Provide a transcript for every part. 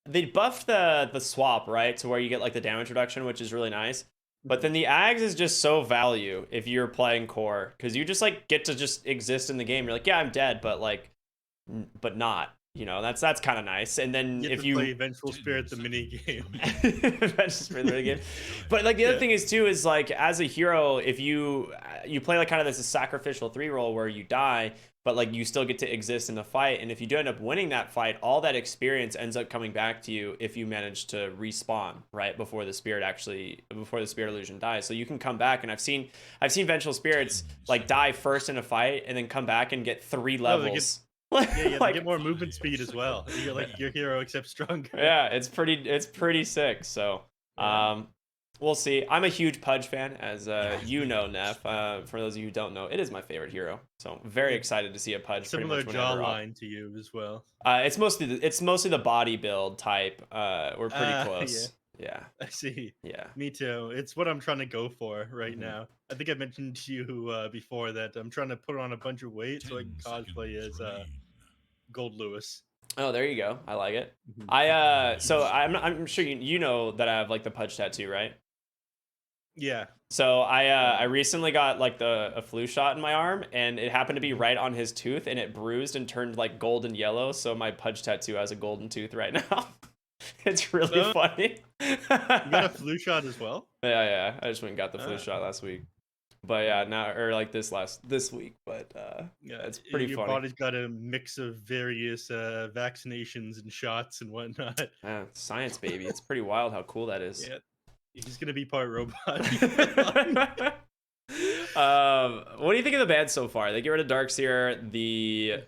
they buffed the swap, right, to where you get like the damage reduction, which is really nice. But then the Ags is just so value if you're playing core, because you just like get to just exist in the game. You're like, yeah, I'm dead, but like, but not. You know, that's kind of nice. And then You get if to play you Vengeful Spirit, the mini game. that's just for the game. But like the other Yeah. thing is too is like as a hero, if you play like kind of this sacrificial 3 roll where you die, but like you still get to exist in the fight, and if you do end up winning that fight, all that experience ends up coming back to you if you manage to respawn right before the spirit illusion dies. So you can come back, and I've seen vengeful spirits like die first in a fight and then come back and get 3 Oh, they get levels. yeah, they get Like more movement speed as well. You're like your hero except stronger. yeah, it's pretty sick. So Yeah. we'll see. I'm a huge Pudge fan, as you know, Neff. For those of you who don't know, it is my favorite hero. So I'm very Yeah. excited to see a Pudge pretty Similar much whenever up. jawline to you as well. It's mostly the body build type. We're pretty Yeah, close. Yeah, I see. yeah. Me too. It's what I'm trying to go for right Mhm. now. I think I mentioned to you before that I'm trying to put on a bunch of weight so I can cosplay as Gold Lewis. Oh, there you go. I like it. Mhm. So I'm sure you know that I have like the Pudge tattoo, right? Yeah. So I Uh, recently got like a flu shot in my arm, and it happened to be mhm. right on his tooth, and it bruised and turned like golden yellow. So my Pudge tattoo has a golden tooth right now. It's really Uh, funny. you got a Yeah, flu shot as well? yeah. I just went and got the flu Uh, shot last week. But yeah, now or like this week. But yeah, it's pretty your funny. body's got a mix of various vaccinations and shots and whatnot. Yeah, science, baby. It's pretty wild how cool that is. Yeah, he's gonna be part robot. What do you think of the band so far? They get rid of Darkseer, the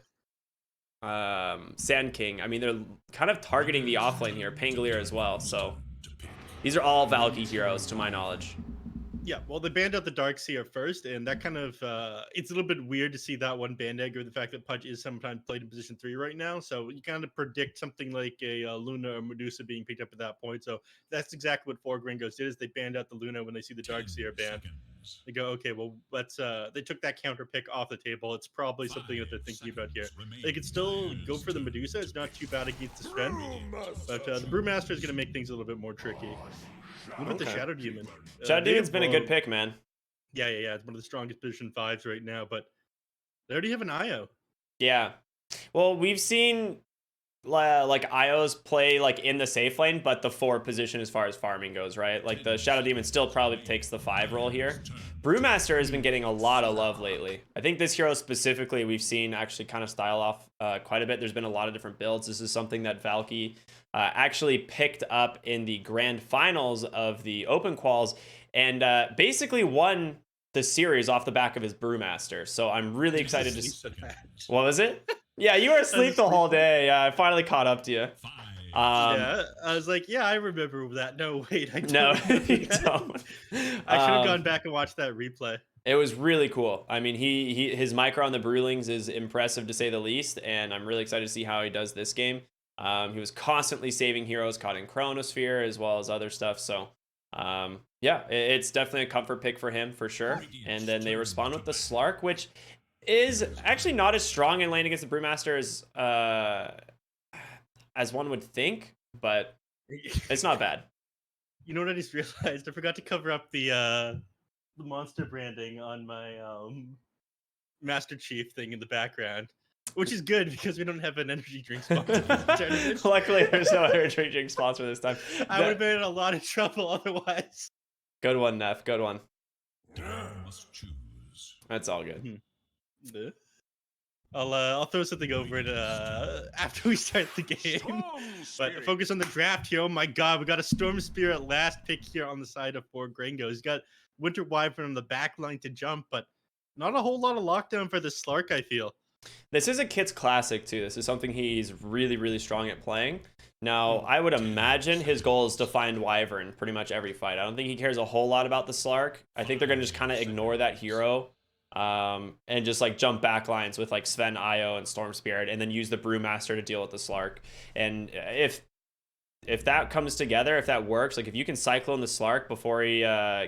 Sand King. I mean, they're kind of targeting the offlane here, Pangolier as well. So these are all Valky heroes, to my knowledge. Yeah, well, they banned out the Darkseer first, and that kind of it's a little bit weird to see that one banned out, given the fact that Pudge is sometimes played in position 3 right now. So you kind of predict something like a Luna or Medusa being picked up at that point. So that's exactly what four Gringos did: is they banned out the Luna when they see the Darkseer ban. They go, okay, well, let's. They took that counter pick off the table. It's probably something that they're thinking about here. They could still go for the Medusa. It's not too bad against the strength, but the Brewmaster is going to make things a little bit more tricky. What about the Okay. Shadow Demon? Shadow They Demon's have been a good pick, man. yeah. It's one of the strongest position fives right now, but they already have an IO. Yeah. Well, we've seen like IOs play like in the safe lane, but the 4 position as far as farming goes, right? Like the Shadow Demon still probably takes the 5 role here. Brewmaster has been Mhm. getting a lot of love lately. I think this hero specifically we've seen actually kind of style off quite a bit. There's been a lot of different builds. This is something that Valky actually picked up in the grand finals of the open quals, and basically won the series off the back of his Brewmaster. So I'm really I was excited asleep for that. what was it? Yeah, you were I was asleep the asleep whole for that. day. Yeah, I finally caught up to you. Um, Yeah, I was like, yeah, I remember that. No, wait, I no, don't remember you that. don't. I should have Um, gone back and watched that replay. it was really cool. I mean, his micro on the Brewlings is impressive to say the least, and I'm really excited to see how he does this game. He was constantly saving heroes caught in Chronosphere as well as other stuff. So, yeah, it's definitely a comfort pick for him for sure. And then they respond with the Slark, which is actually not as strong in lane against the Brewmaster as one would think, but it's not bad. You know what I just realized? I forgot to cover up the monster branding on my Master Chief thing in the background, which is good because we don't have an energy drink sponsor for the tournament. Luckily, there's no other drink sponsor this time. I would have been in a lot of trouble otherwise. Good one, Neff. Good one. That's all good. Mhm. I'll throw something over it after we start the game. But focus on the draft here. Oh my god, we got a Storm Spirit last pick here on the side of four Gringos. He's got Winter Wyvern on the back line to jump, but not a whole lot of lockdown for the Slark, I feel. This is a Kit's classic, too. This is something he's really, really strong at playing. Now, I would imagine his goal is to find Wyvern pretty much every fight. I don't think he cares a whole lot about the Slark. I think they're going to just kind of ignore that hero and just like jump back lines with like Sven, Io, and Storm Spirit, and then use the Brewmaster to deal with the Slark. And if that comes together, if that works, like if you can Cyclone the Slark before he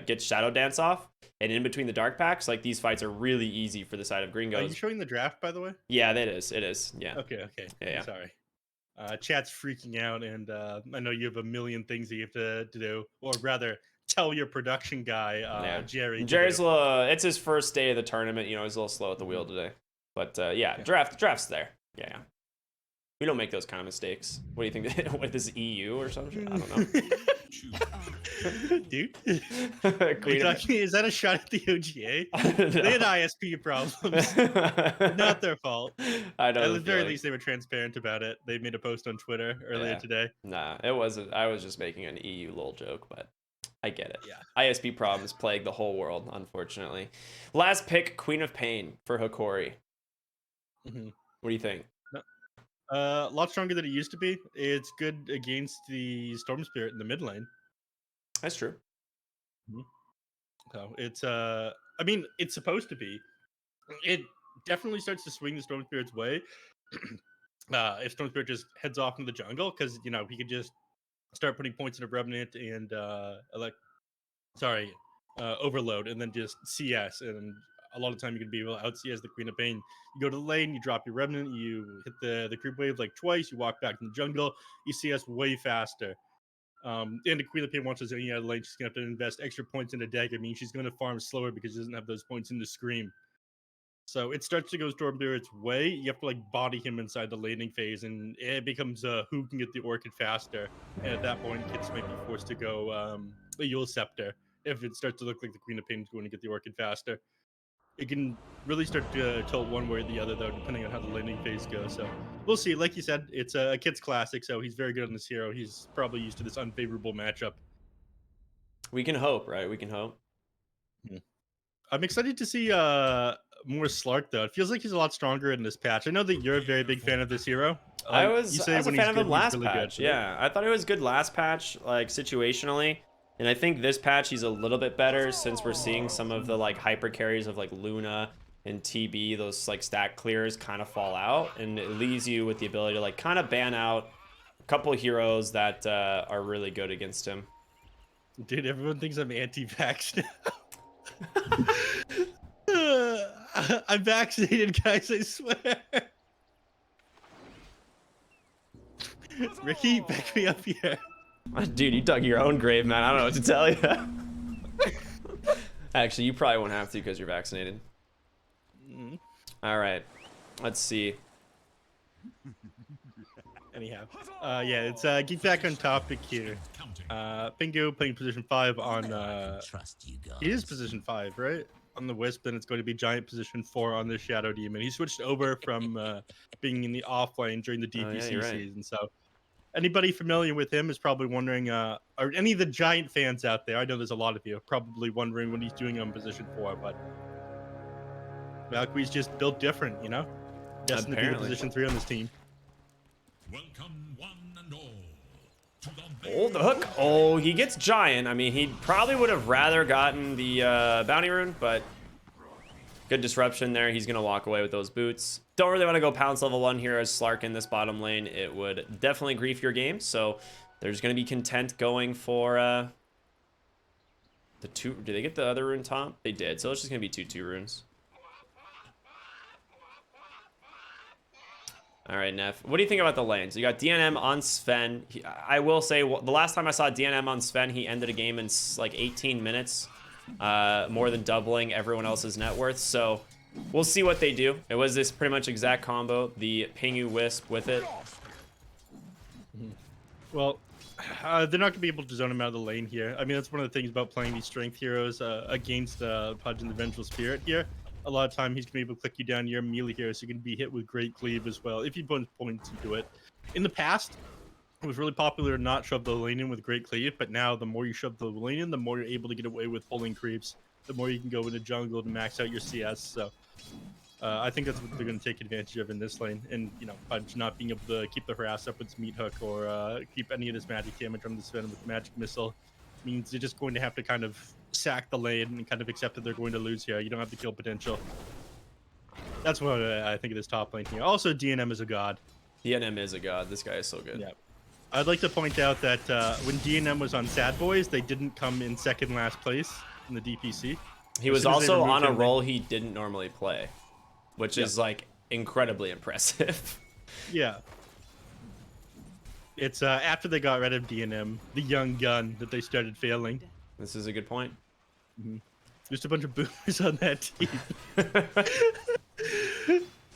gets Shadow Dance off, and in between the Dark Packs, like these fights are really easy for the side of Are you Gringos. showing the draft, by the way? Yeah, it is. It is. Yeah. Okay. Yeah. Sorry. Chat's freaking out, and I know you have a million things that you have to do, or rather, tell your production guy, Yeah. Jerry. Jerry's a little, it's his first day of the tournament. You know, he's a little slow at the wheel today. But yeah, draft's there. Yeah. We don't make those kind of mistakes. What do you think? What, this is EU or something? I don't know. Dude, Queen of... is that a shot at the OGA? No. They had ISP problems. Not their fault. I know. At the very least, they were transparent about it. They made a post on Twitter earlier today. Nah, it wasn't. I was just making an EU little joke, but I get it. Yeah. ISP problems plague the whole world, unfortunately. Last pick, Queen of Pain for Hokori. Mm-hmm. What do you think? A lot stronger than it used to be. It's good against the Storm Spirit in the mid lane. That's true. Mm-hmm. So it's I mean, it's supposed to be. It definitely starts to swing the Storm Spirit's way. If Storm Spirit just heads off into the jungle, because you know he could just start putting points into Revenant and Overload, and then just CS, and a lot of time you can be able to out CS the Queen of Pain. You go to the lane, you drop your Revenant, you hit the creep wave like twice, you walk back in the jungle, you CS way faster. And the Queen of Pain wants to zone out of the lane, she's gonna have to invest extra points into deck. I mean, she's gonna farm slower because she doesn't have those points into Scream. So it starts to go Storm Spirit's way. You have to like body him inside the laning phase, and it becomes who can get the Orchid faster. And at that point, kids might be forced to go a Yule Scepter if it starts to look like the Queen of Pain is going to get the Orchid faster. It can really start to tilt one way or the other, though, depending on how the laning phase goes. So we'll see. Like you said, it's a kid's classic, so he's very good on this hero. He's probably used to this unfavorable matchup. We can hope, right? We can hope. I'm excited to see more Slark, though. It feels like he's a lot stronger in this patch. I know that you're a very big fan of this hero. I was a fan of him last patch. Yeah, I thought he was good last patch, like situationally. And I think this patch he's a little bit better since we're seeing some of the like hyper carries of like Luna and TB, those like stack clears kind of fall out, and it leaves you with the ability to like kind of ban out a couple of heroes that are really good against him. Dude, everyone thinks I'm anti-vax now. I'm vaccinated, guys, I swear. Ricky, back me up here. Dude, you dug your own grave, man. I don't know what to tell you. Actually, you probably won't have to because you're vaccinated. All right, let's see. Anyhow, yeah, it's get back on topic here. Pingu playing position 5 on he is position 5, right? On the Wisp, then it's going to be Giant position 4 on the Shadow Demon. He switched over from being in the offlane during the DPC season. So anybody familiar with him is probably wondering, or any of the Giant fans out there, I know there's a lot of you, probably wondering what he's doing on position 4, but Valkyrie's just built different, you know? Destined to be the position 3 on this team. Welcome one and all to the Oh, the hook. Oh, he gets Giant. I mean, he probably would have rather gotten the bounty rune, but good disruption there. He's going to walk away with those boots. Don't really want to go pounce level 1 here as Slark in this bottom lane. It would definitely grief your game, so they're just going to be content going for the 2. Did they get the other rune top? They did, so it's just going to be 2 runes. All right, Neph. What do you think about the lanes? You got DNM on Sven. I will say, the last time I saw DNM on Sven, he ended a game in like 18 minutes, more than doubling everyone else's net worth. So we'll see what they do. It was this pretty much exact combo, the Pingu Wisp with it. Well, they're not going to be able to zone him out of the lane here. I mean, that's one of the things about playing these strength heroes against Pudge and the Vengeful Spirit here. A lot of time he's going to be able to click you down your melee here, so you can be hit with Great Cleave as well, if you put points into it. In the past, it was really popular to not shove the lane in with Great Cleave, but now the more you shove the lane in, the more you're able to get away with pulling creeps, the more you can go into jungle to max out your CS. So I think that's what they're going to take advantage of in this lane. And, you know, Pudge not being able to keep the harass up with his meat hook or keep any of his magic damage from the Sven with magic missile means you're just going to have to kind of sack the lane and kind of accept that they're going to lose here. You don't have the kill potential. That's what I think of this top lane here. Also, DNM is a god. DNM is a god. This guy is so good. Yeah. I'd like to point out that when DNM was on Sad Boys, they didn't come in second last place in the DPC. He was also on a role he didn't normally play, which is like incredibly impressive. Yeah. It's after they got rid of DNM, the young gun, that they started failing. This is a good point. Just a bunch of boomers on that team.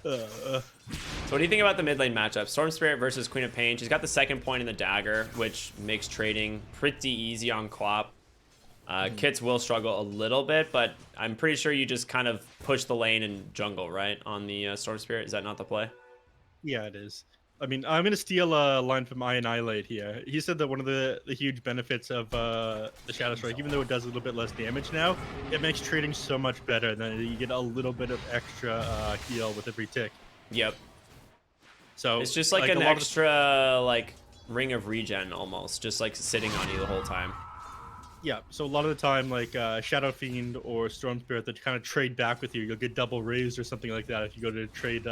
So what do you think about the mid lane matchup? Storm Spirit versus Queen of Pain. She's got the second point in the dagger, which makes trading pretty easy on Clop. Kits will struggle a little bit, but I'm pretty sure you just kind of push the lane and jungle, right, on the Storm Spirit. Is that not the play? Yeah, it is. I mean, I'm going to steal a line from Iron Eyelade here. He said that one of the huge benefits of the Shadow Strike, even though it does a little bit less damage now, it makes trading so much better. Then you get a little bit of extra heal with every tick. Yep. So It's just like an extra, like, ring of regen almost, just like sitting on you the whole time. Yeah, so a lot of the time, like Shadow Fiend or Storm Spirit that kind of trade back with you, you'll get double raised or something like that if you go to trade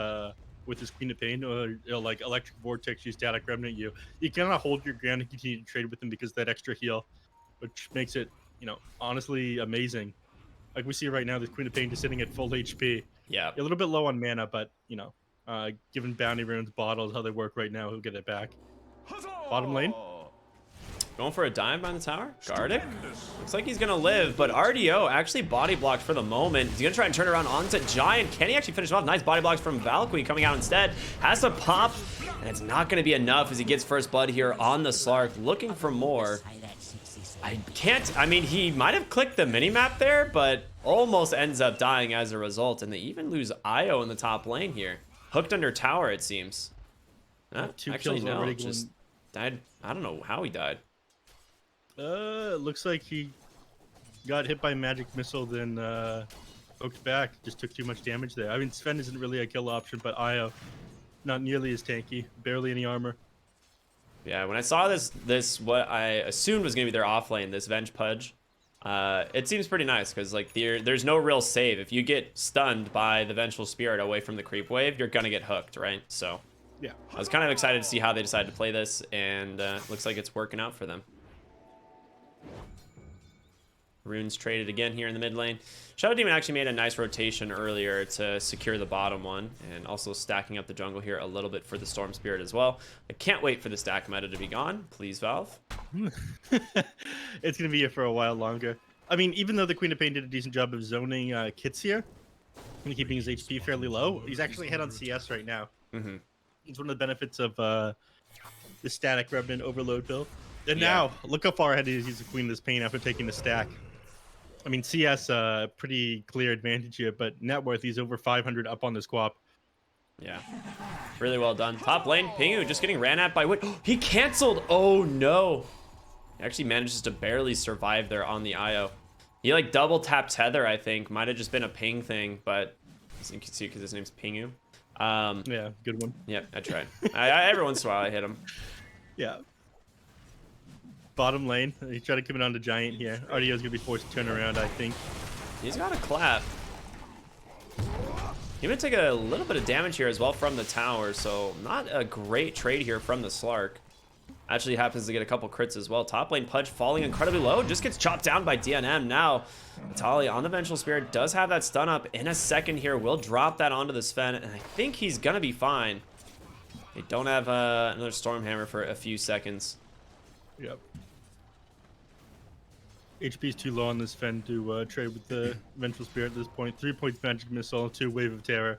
with his Queen of Pain, or like Electric Vortex, use Static Remnant you. You cannot hold your ground and continue to trade with him because of that extra heal, which makes it, honestly amazing. Like we see right now, the Queen of Pain just sitting at full HP. Yeah. A little bit low on mana, but, given Bounty Runes, bottles, how they work right now, he'll get it back. Bottom lane. Going for a dive behind the tower. Gardic. Looks like he's going to live, but RDO actually body blocked for the moment. He's going to try and turn around onto Giant. Can he actually finish him off? Nice body blocks from Valkyrie coming out instead. Has to pop, and it's not going to be enough as he gets first blood here on the Slark. Looking for more. I mean, he might have clicked the minimap there, but almost ends up dying as a result. And they even lose Io in the top lane here. Hooked under tower, it seems. Actually, no. Just died. I don't know how he died. Looks like he got hit by magic missile, then hooked back. Just took too much damage there. I mean, Sven isn't really a kill option, but Io, not nearly as tanky. Barely any armor. Yeah, when I saw this what I assumed was gonna be their off lane, this Venge Pudge, it seems pretty nice because like there's no real save. If you get stunned by the Vengeful Spirit away from the creep wave, you're gonna get hooked, right? So yeah, I was kind of excited to see how they decided to play this, and looks like it's working out for them. Runes traded again here in the mid lane. Shadow Demon actually made a nice rotation earlier to secure the bottom one, and also stacking up the jungle here a little bit for the Storm Spirit as well. I can't wait for the stack meta to be gone. Please, Valve. It's going to be here for a while longer. I mean, even though the Queen of Pain did a decent job of zoning Kits here, and keeping his HP fairly low, he's actually ahead on CS right now. It's one of the benefits of the Static Remnant overload build. And now, look how far ahead he is. He's the Queen of Pain after taking the stack. I mean, CS, pretty clear advantage here, but net worth, he's over 500 up on the squap. Yeah, really well done. Top lane, Pingu just getting ran at by what? He canceled. Oh no! He actually manages to barely survive there on the IO. He like double tap tether, I think. Might have just been a ping thing, but you can see because his name's Pingu. Yeah, good one. Yep, I tried. Every once in a while I hit him. Yeah. Bottom lane, he's trying to come in on the Giant here. RDO's gonna be forced to turn around, I think. He's got a clap. He would take a little bit of damage here as well from the tower, so not a great trade here from the Slark. Actually happens to get a couple crits as well. Top lane Pudge falling incredibly low, just gets chopped down by DNM. Now, Vitaly on the Vengeful Spirit does have that stun up in a second here. Will drop that onto the Sven, and I think he's gonna be fine. They don't have another Stormhammer for a few seconds. Yep. HP's too low on this Fen to trade with the Vengeful Spirit at this point. 3 points Magic Missile, 2 Wave of Terror.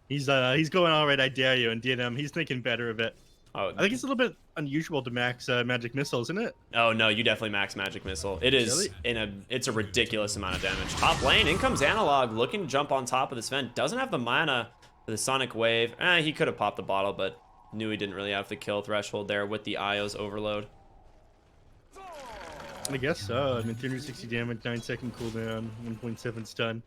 He's going all right, I dare you, and DNM, he's thinking better of it. Oh, I think it's a little bit unusual to max Magic Missile, isn't it? Oh no, you definitely max Magic Missile. It is it's a ridiculous amount of damage. Top lane, in comes Analog, looking to jump on top of the Sven. Doesn't have the mana for the Sonic Wave. He could have popped the bottle, but knew he didn't really have the kill threshold there with the Io's overload. I guess so. I mean, 360 damage, 9-second cooldown, 1.7 stun.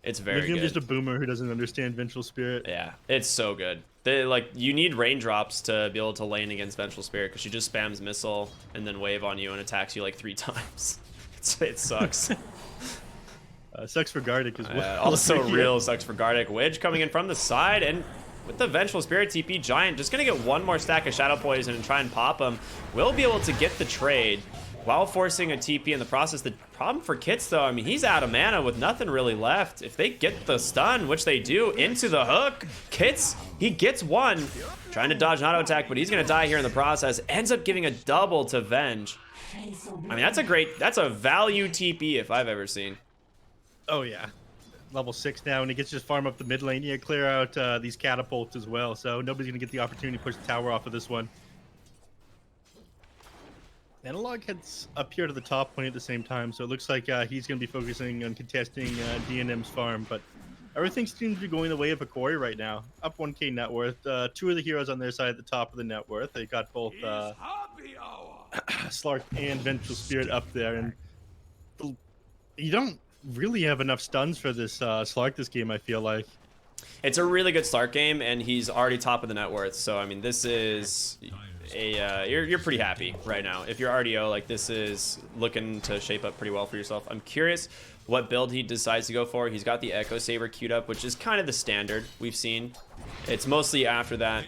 It's very good. Just a boomer who doesn't understand Vengeful Spirit. Yeah, it's so good. You need raindrops to be able to lane against Vengeful Spirit because she just spams missile and then wave on you and attacks you like 3 times. It sucks. Sucks for Gardic as well. Also real sucks for Gardic. Wedge coming in from the side, and with the Vengeful Spirit TP, Giant just going to get one more stack of Shadow Poison and try and pop him. Will be able to get the trade. while forcing a TP in the process. The problem for Kits, though, I mean, he's out of mana with nothing really left. If they get the stun, which they do, into the hook, Kits, he gets one. Trying to dodge an auto attack, but he's going to die here in the process. Ends up giving a double to Venge. I mean, that's a value TP if I've ever seen. Oh, yeah. Level 6 now, and he gets to just farm up the mid lane. Yeah, clear out these catapults as well, so nobody's going to get the opportunity to push the tower off of this one. Analog heads up here to the top point at the same time, so it looks like he's going to be focusing on contesting DNM's farm, but everything seems to be going the way of Hokori right now. Up 1k net worth. Two of the heroes on their side at the top of the net worth. They got both Slark and Vengeful Spirit up there, and you don't really have enough stuns for this Slark this game, I feel like. It's a really good Slark game, and he's already top of the net worth, so I mean, this is you're pretty happy right now. If you're RDO, like, this is looking to shape up pretty well for yourself. I'm curious what build he decides to go for. He's got the Echo Saber queued up, which is kind of the standard we've seen. It's mostly after that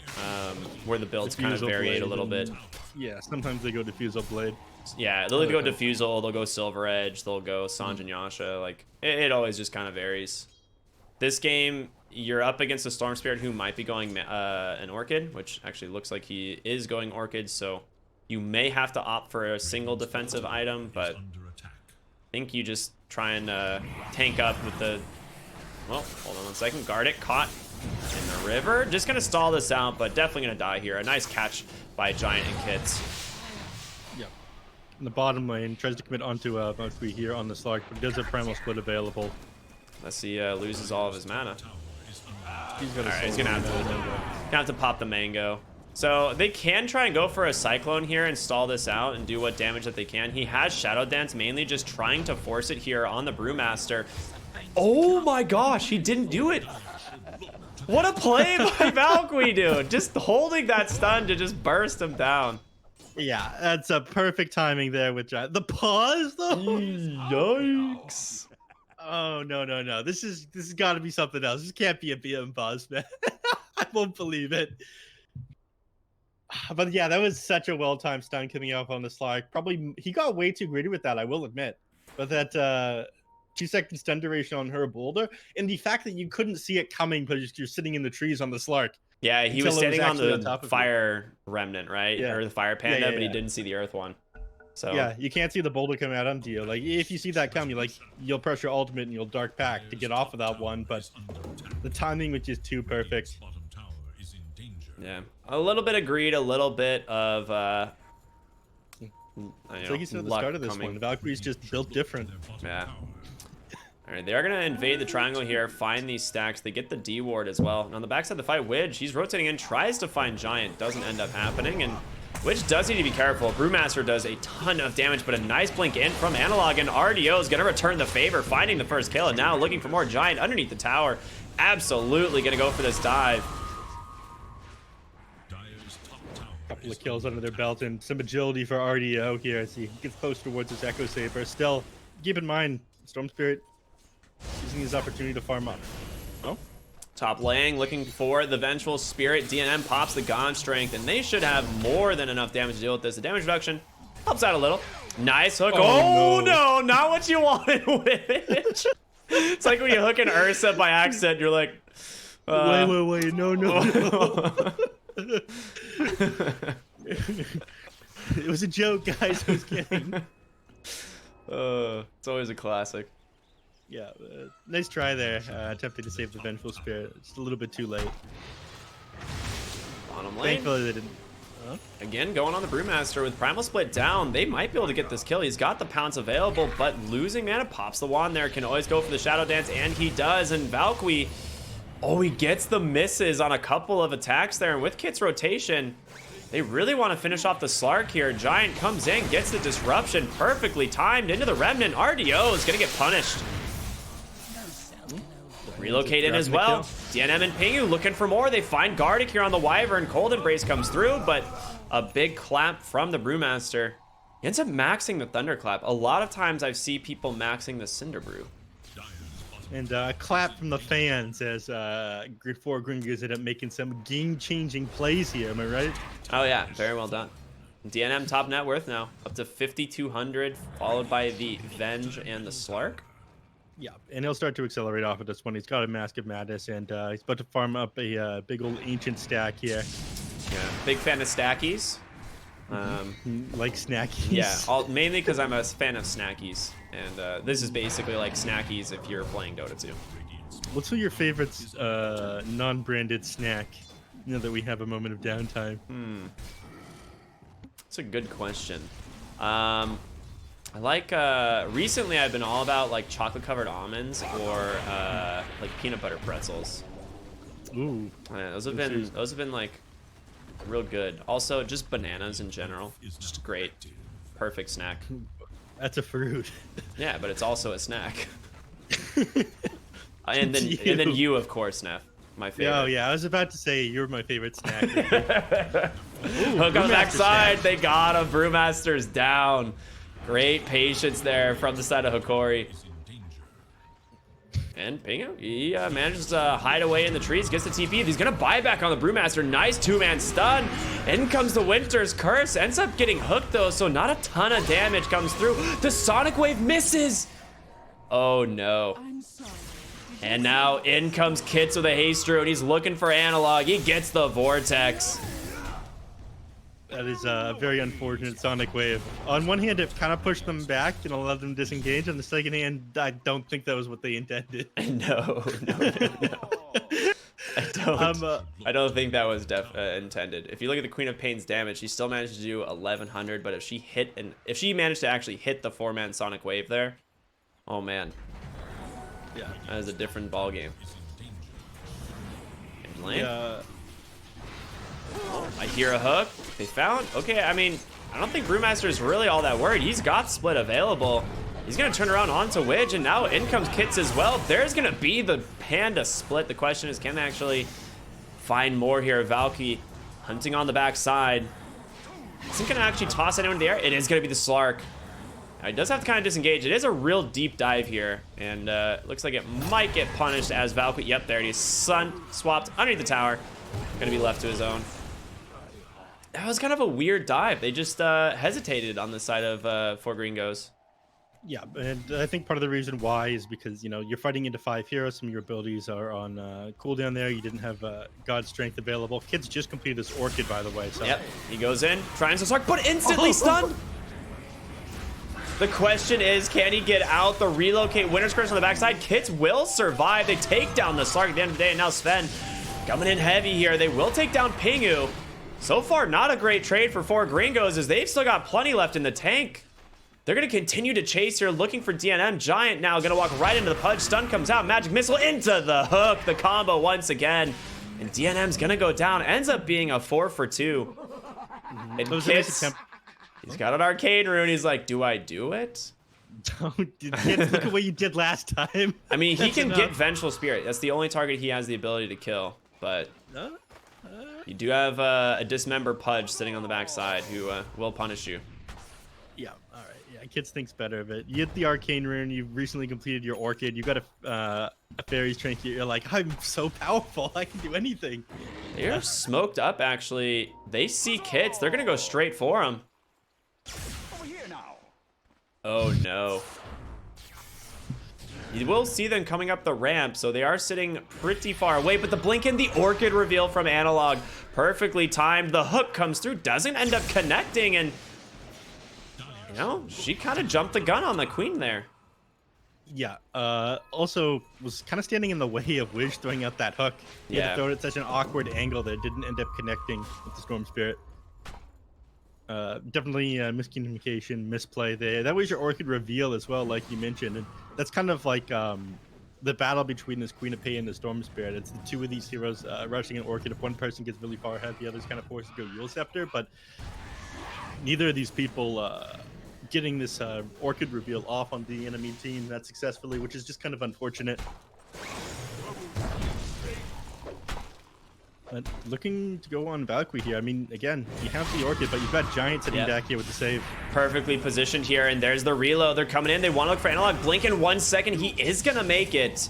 where the builds kind of vary a little bit. Yeah, sometimes they go Diffusal Blade. Yeah, they'll go Diffusal, they'll go Silver Edge, they'll go Sanjin Yasha. Like, it always just kind of varies. This game, you're up against a Storm Spirit who might be going an Orchid, which actually looks like he is going Orchid, so you may have to opt for a single defensive item, but I think you just try and tank up with the... Well, hold on one second. Guard it. Caught in the river. Just going to stall this out, but definitely going to die here. A nice catch by Giant and Kits. Yep. In the bottom lane, tries to commit onto Valkyrie here on the Slark, but does have Primal Split available. Unless he loses all of his mana. He's gonna have to pop the mango. So they can try and go for a Cyclone here and stall this out and do what damage that they can. He has Shadow Dance, mainly just trying to force it here on the Brewmaster. Oh my gosh, he didn't do it. What a play by Valkyrie, dude. Just holding that stun to just burst him down. Yeah, that's a perfect timing there with Giant. The pause, though? Yikes. Oh, no. This has got to be something else. This can't be a BM pause, man. I won't believe it. But yeah, that was such a well-timed stun coming off on the Slark. Probably, he got way too greedy with that, I will admit. But that 2-second stun duration on her boulder, and the fact that you couldn't see it coming because you're sitting in the trees on the Slark. Yeah, he was standing on the fire remnant, right? Yeah. Or the fire panda, Yeah. but he didn't see the earth one. So yeah, you can't see the boulder coming out onto you. Like, if you see that come, you'll press your ultimate and you'll dark pack to get off of that one, but the timing was just too perfect. Yeah, a little bit of greed, a little bit of It's like you said at the start of this one, Valkyrie's just built different. Yeah. All right, they are going to invade the triangle here, find these stacks. They get the D ward as well. And on the backside of the fight, Widge, he's rotating in, tries to find Giant, doesn't end up happening, and Widge does need to be careful. Brewmaster does a ton of damage, but a nice blink in from Analog, and RDO is going to return the favor, finding the first kill, and now looking for more Giant underneath the tower. Absolutely going to go for this dive. Couple of kills under their belt and some agility for RDO here as he gets close towards his Echo Saber. Still, keep in mind, Storm Spirit using his opportunity to farm up. Oh? Top lane, looking for the Vengeful Spirit. DNM pops the Gaunt Strength, and they should have more than enough damage to deal with this. The damage reduction helps out a little. Nice hook. Oh, no, not what you wanted, Witch. It's like when you hook an Ursa by accident, you're like... Wait, no. It was a joke, guys. I was kidding. It's always a classic. Yeah, nice try there. Attempting to save the Vengeful Spirit. Just a little bit too late. Bottom lane. Thankfully, they didn't. Again, going on the Brewmaster with Primal Split down. They might be able to get this kill. He's got the pounce available, but losing mana pops the wand there. Can always go for the Shadow Dance, and he does. And Valkyrie, oh, he gets the misses on a couple of attacks there. And with Kit's rotation, they really want to finish off the Slark here. Giant comes in, gets the disruption perfectly timed into the Remnant. RDO is going to get punished. Relocate in as well. DNM and Pingu looking for more. They find Gardic here on the Wyvern. Cold Embrace comes through, but a big clap from the Brewmaster. He ends up maxing the Thunderclap. A lot of times I've seen people maxing the Cinder Brew. And a clap from the fans as Grid 4 Gringos ended up making some game-changing plays here. Am I right? Oh yeah, very well done. DNM top net worth now, up to 5,200, followed by the Venge and the Slark. Yeah, and he'll start to accelerate off of this one. He's got a Mask of Madness, and he's about to farm up a big old ancient stack here. Yeah, big fan of stackies. Like snackies. Yeah, mainly because I'm a fan of snackies, and this is basically like snackies if you're playing Dota 2. What's your favorite non-branded snack? You know that we have a moment of downtime. That's a good question. I like recently I've been all about like chocolate covered almonds or like peanut butter pretzels. Ooh, Yeah, those have been like real good. Also just bananas in general, just a great perfect snack. that's a fruit. Yeah, but it's also a snack. and then you of course, Neff, my favorite. Oh yeah, I was about to say you're my favorite snack. Hook on the backside, they got him. Brewmaster's down. Great patience there from the side of Hokori. And Pingu, he manages to hide away in the trees, gets the TP. He's gonna buy back on the Brewmaster. Nice two-man stun. In comes the Winter's Curse. Ends up getting hooked though, so not a ton of damage comes through. The Sonic Wave misses. Oh no. And now in comes Kits with a haste rune. He's looking for Analog. He gets the Vortex. That is a very unfortunate Sonic Wave. On one hand, it kind of pushed them back and allowed them to disengage. On the second hand, I don't think that was what they intended. No. I don't think that was intended. If you look at the Queen of Pain's damage, she still managed to do 1,100. But if she managed to actually hit the 4-man Sonic Wave there, oh man, Yeah. that is a different ball game. Yeah. I hear a hook. They found. Okay, I mean, I don't think Brewmaster is really all that worried. He's got split available. He's gonna turn around onto Widge, and now in comes Kits as well. There's gonna be the Panda split. The question is, can they actually find more here? Valky hunting on the backside. Isn't gonna actually toss anyone in the air. It is gonna be the Slark. Now, he does have to kind of disengage. It is a real deep dive here, and looks like it might get punished as Valky. Yep, there it is. Sun swapped underneath the tower. Gonna be left to his own. That was kind of a weird dive. They just hesitated on the side of for Gringos. Yeah, and I think part of the reason why is because, you know, you're fighting into 5 heroes. Some of your abilities are on cooldown there. You didn't have God's Strength available. Kid's just completed this Orchid, by the way. So. Yep, he goes in, trying to start, but instantly stunned. The question is, can he get out? The relocate Winter's Curse on the backside. Kits will survive. They take down the Slark at the end of the day, and now Sven coming in heavy here. They will take down Pingu. So far, not a great trade for 4 Gringos, as they've still got plenty left in the tank. They're going to continue to chase here, looking for DNM. Giant now going to walk right into the Pudge. Stun comes out. Magic Missile into the hook. The combo once again. And DNM's going to go down. Ends up being a 4 for 2. And Kits, he's got an Arcane Rune. He's like, do I do it? Don't look at what you did last time. I mean, he can get Vengeful Spirit. That's the only target he has the ability to kill. But you do have a Dismember Pudge sitting on the backside who will punish you. Yeah, all right. Yeah, Kids thinks better of it. You get the Arcane Rune. You've recently completed your Orchid. You got a Fairy's Trinket. You're like, I'm so powerful. I can do anything. They're smoked up, actually. They see Kits. They're going to go straight for him. Over here now. Oh, no. You will see them coming up the ramp, so they are sitting pretty far away, but the blink in the Orchid reveal from Analog, perfectly timed. The hook comes through, doesn't end up connecting, and, you know, she kind of jumped the gun on the Queen there. Yeah, also was kind of standing in the way of Wish throwing out that hook. He had to throw it at such an awkward angle that it didn't end up connecting with the Storm Spirit. Definitely miscommunication, misplay there. That was your Orchid reveal as well, like you mentioned. And that's kind of like the battle between this Queen of Pain and the Storm Spirit. It's the two of these heroes rushing an Orchid. If one person gets really far ahead, the other's kind of forced to go Yule Scepter. But neither of these people getting this Orchid reveal off on the enemy team that successfully, which is just kind of unfortunate. But looking to go on Valkyrie here. I mean, again, you have the Orchid, but you've got Giant sitting back here with the save. Perfectly positioned here, and there's the reload. They're coming in. They want to look for Analog. Blink in 1 second. He is going to make it.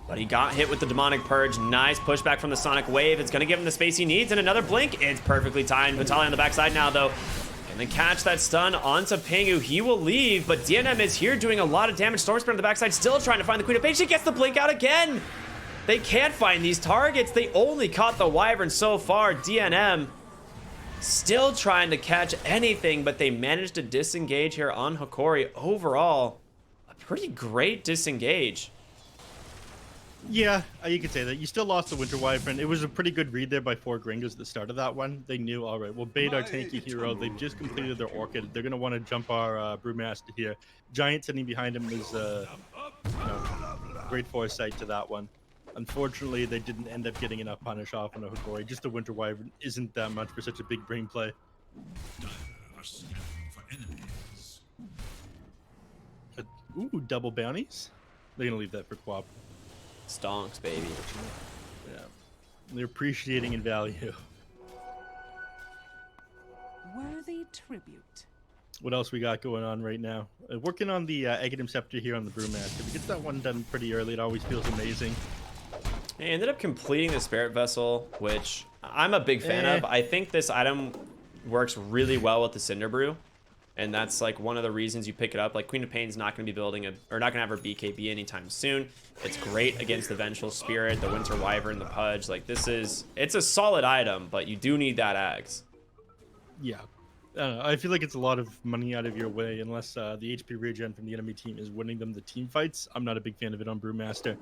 But he got hit with the Demonic Purge. Nice pushback from the Sonic Wave. It's going to give him the space he needs. And another blink. It's perfectly timed. Vitaly on the backside now, though. And then catch that stun onto Pingu. He will leave, but DNM is here doing a lot of damage. Storm Spirit on the backside, still trying to find the Queen of Pain. She gets the blink out again. They can't find these targets. They only caught the Wyvern so far. DNM still trying to catch anything, but they managed to disengage here on Hokori. Overall, a pretty great disengage. Yeah, you could say that. You still lost the Winter Wyvern. It was a pretty good read there by 4 Gringos at the start of that one. They knew, all right, we'll bait our tanky hero. They've just completed their Orchid. They're going to want to jump our Brewmaster here. Giant sitting behind him is great foresight to that one. Unfortunately, they didn't end up getting enough punish off on a Hokori. Just a Winter Wyvern isn't that much for such a big brain play. Ooh, double bounties. They're going to leave that for Quap. Stonks, baby. Yeah, they're appreciating in value. Worthy tribute. What else we got going on right now? Working on the Aghanim Scepter here on the Brewmaster. If we get that one done pretty early, it always feels amazing. They ended up completing the Spirit Vessel, which I'm a big fan of. I think this item works really well with the Cinder Brew. And that's like one of the reasons you pick it up. Like Queen of Pain's not going to be building or not going to have her BKB anytime soon. It's great against the Vengeful Spirit, the Winter Wyvern, the Pudge. Like it's a solid item, but you do need that Ags. Yeah. I feel like it's a lot of money out of your way unless the HP regen from the enemy team is winning them the team fights. I'm not a big fan of it on Brewmaster.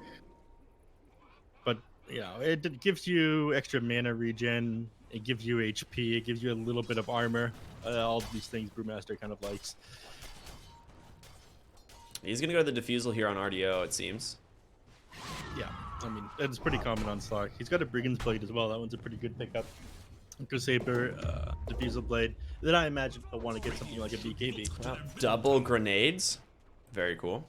But, it gives you extra mana regen. It gives you HP. It gives you a little bit of armor. All of these things Brewmaster kind of likes. He's going to go to the Diffusal here on RDO, it seems. Yeah, I mean, that's pretty common on Slark. He's got a Brigand's Blade as well. That one's a pretty good pickup. Crusader, Diffusal Blade. Then I imagine he'll want to get something like a BKB. Wow. Double grenades. Very cool.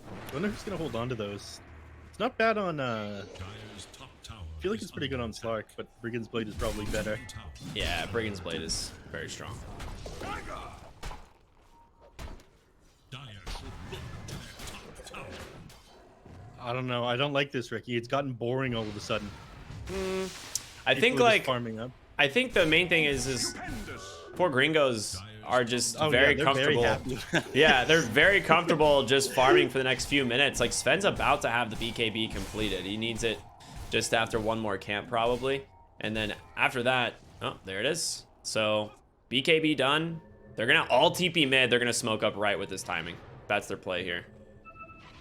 I wonder who's going to hold on to those. It's not bad on... I feel like it's pretty good on Slark, but Brigand's Blade is probably better. Yeah, Brigand's Blade is very strong. I don't know. I don't like this, Ricky. It's gotten boring all of a sudden. I think People are just like farming up. I think the main thing is poor Gringos are just very comfortable. Yeah, they're very comfortable just farming for the next few minutes. Like Sven's about to have the BKB completed. He needs it just after one more camp probably. And then after that, oh, there it is. So BKB done. They're gonna all TP mid. They're gonna smoke up right with this timing. That's their play here.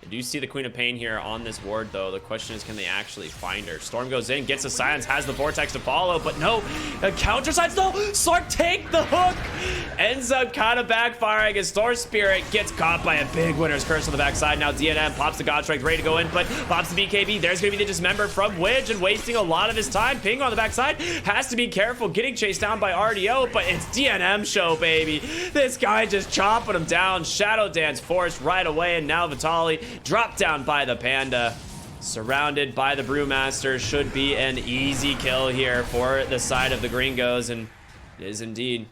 I do see the Queen of Pain here on this ward, though. The question is, can they actually find her? Storm goes in, gets the silence, has the Vortex to follow, but no. Counter sides, no. Slark take the hook. Ends up kind of backfiring as Storm Spirit gets caught by a big Winter's Curse on the backside. Now DNM pops the God Strike, ready to go in, but pops the BKB. There's going to be the Dismember from Widge and wasting a lot of his time. Ping on the backside has to be careful, getting chased down by RDO, but it's DNM show, baby. This guy just chopping him down. Shadow Dance forced right away, and now Vitali dropped down by the Panda. Surrounded by the Brewmaster. Should be an easy kill here for the side of the Gringos, and it is indeed.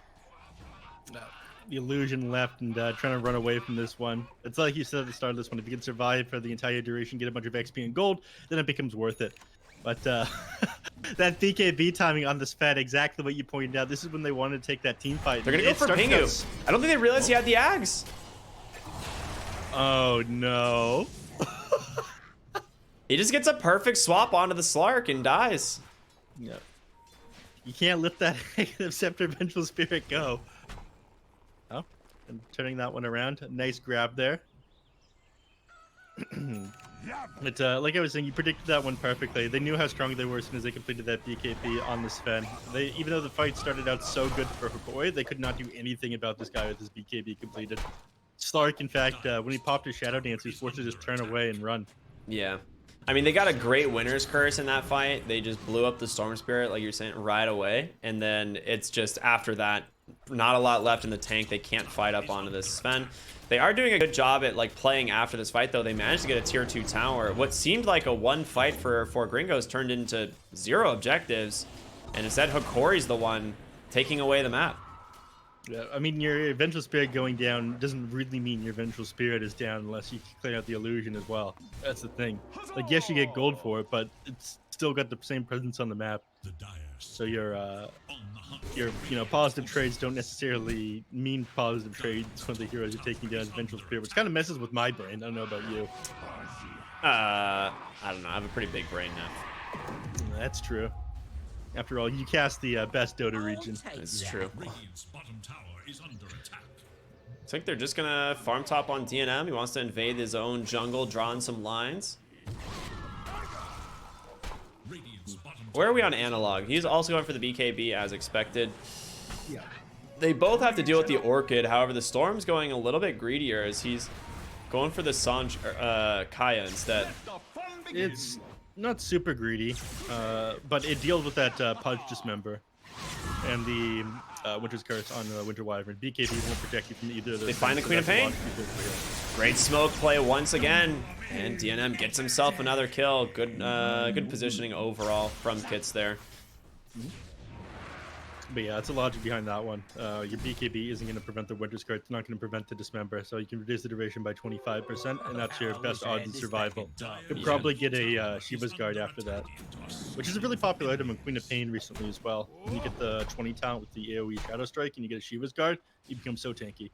The illusion left and trying to run away from this one. It's like you said at the start of this one, if you can survive for the entire duration, get a bunch of XP and gold, then it becomes worth it. But that BKB timing on this Fed, exactly what you pointed out. This is when they wanted to take that team fight. They're gonna go for Pingu. I don't think they realized he had the Ags. Oh no. He just gets a perfect swap onto the Slark and dies. Yep. You can't let that Scepter Vengeful Spirit go. Oh, and turning that one around. Nice grab there. But like I was saying, you predicted that one perfectly. They knew how strong they were as soon as they completed that BKB on the Sven. Even though the fight started out so good for Hokori, they could not do anything about this guy with his BKB completed. Slark, in fact, when he popped his Shadow Dance, he was forced to just turn away and run. Yeah. I mean, they got a great Winter's Curse in that fight. They just blew up the Storm Spirit, like you're saying, right away. And then it's just after that, not a lot left in the tank. They can't fight up onto this Sven. They are doing a good job at like playing after this fight, though. They managed to get a tier 2 tower. What seemed like a one fight for Gringos turned into 0 objectives. And instead, Hokori's the one taking away the map. Yeah, I mean, your Vengeful Spirit going down doesn't really mean your Vengeful Spirit is down unless you clear out the illusion as well. That's the thing. Like, yes, you get gold for it, but it's still got the same presence on the map. So you're your positive trades don't necessarily mean positive trades when the heroes are taking down Vengeful Spirit, which kind of messes with my brain. I don't know about you. I don't know. I have a pretty big brain now. That's true. After all, you cast the best Dota region. It's true. Radiant's bottom tower is under attack. I think they're just gonna farm top on DNM. He wants to invade his own jungle, drawing some lines. Radiant's bottom Where are we on analog? He's also going for the BKB as expected. Yeah. They both have to deal with the Orchid. However, the Storm's going a little bit greedier as he's going for the Sanj Kaya instead. It's not super greedy, but it deals with that Pudge Dismember and the Winter's Curse on Winter Wyvern. BKB won't protect you from either of those. They find the so Queen of that's a Pain. lot of people for you. Great smoke play once again, and DNM gets himself another kill. Good, good positioning overall from Kits there. But yeah, it's a logic behind that one. Your BKB isn't going to prevent the Winter's Curse. It's not going to prevent the Dismember, so you can reduce the duration by 25%, and that's your best odds in survival. You'll probably get a Shiva's Guard after that, which is a really popular item in Queen of Pain recently as well. When you get the 20 talent with the AoE Shadow Strike and you get a Shiva's Guard, you become so tanky.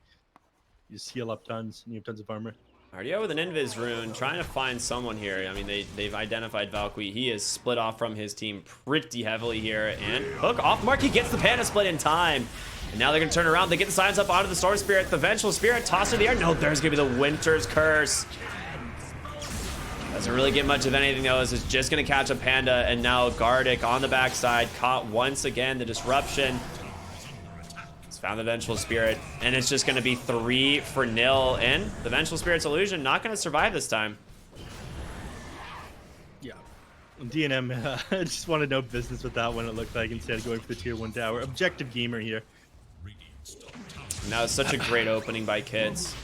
You just heal up tons, and you have tons of armor. RDO with an Invis rune, trying to find someone here. I mean, they've identified Valkyrie. He is split off from his team pretty heavily here. And Hook off mark, he gets the Panda Split in time. And now they're going to turn around. They get the signs up onto the Storm Spirit. The Vengeful Spirit tossed in the air. No, there's going to be the Winter's Curse. Doesn't really get much of anything, though. This is just going to catch a Panda. And now Gardic on the backside, caught once again the disruption. Found the Vengeful Spirit, and it's just going to be 3-0, and the Vengeful Spirit's illusion not going to survive this time. Yeah. DNM just wanted no business with that one, it looked like, instead of going for the tier 1 tower. Objective gamer here. And that was such a great opening by Kids.